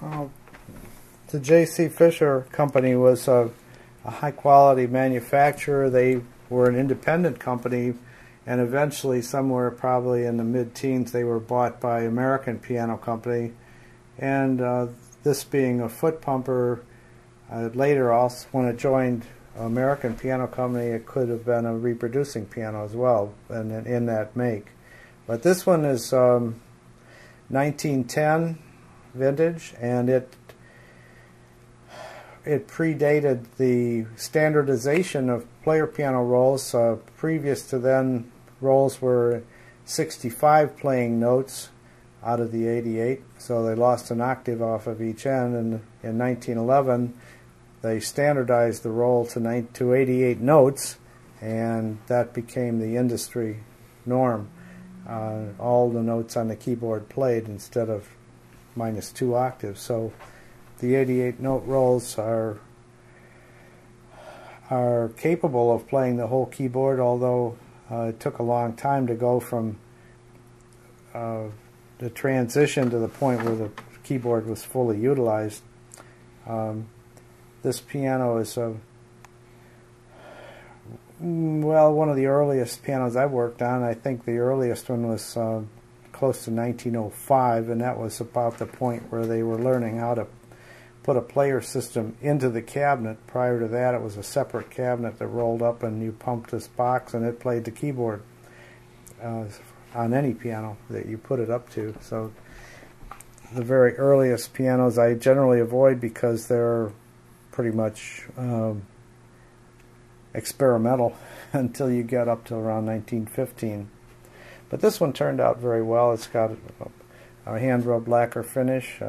Well, the J.C. Fisher Company was a high-quality manufacturer. They were an independent company, and eventually, somewhere probably in the mid-teens, they were bought by American Piano Company. And this being a foot pumper, later also when it joined American Piano Company, it could have been a reproducing piano as well, and in that make. But this one is 1910 vintage, and it predated the standardization of player piano rolls. Previous to then, rolls were 65 playing notes out of the 88, so they lost an octave off of each end, and in 1911 they standardized the roll to 88 notes, and that became the industry norm. All the notes on the keyboard played instead of -2 octaves. So the 88 note rolls are capable of playing the whole keyboard, although it took a long time to go from the transition to the point where the keyboard was fully utilized. This piano is well, one of the earliest pianos I worked on. I think the earliest one was close to 1905, and that was about the point where they were learning how to put a player system into the cabinet. Prior to that, it was a separate cabinet that rolled up, and you pumped this box and it played the keyboard on any piano that you put it up to. So the very earliest pianos I generally avoid because they're pretty much experimental until you get up to around 1915. But this one turned out very well. It's got a hand-rubbed lacquer finish,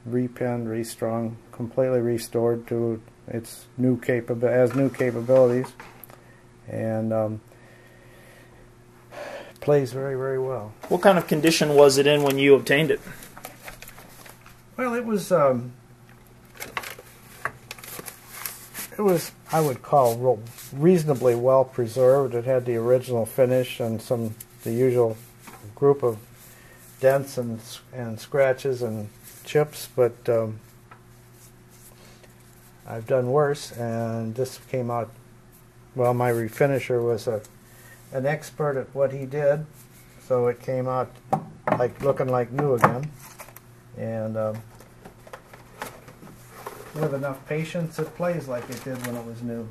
repinned, restrung, completely restored to its new capabilities, and plays very, very well. What kind of condition was it in when you obtained it? Well, it was I would call reasonably well preserved. It had the original finish and the usual group of dents and scratches and chips, but I've done worse, and this came out well. My refinisher was an expert at what he did, so it came out looking like new again, and with enough patience, it plays like it did when it was new.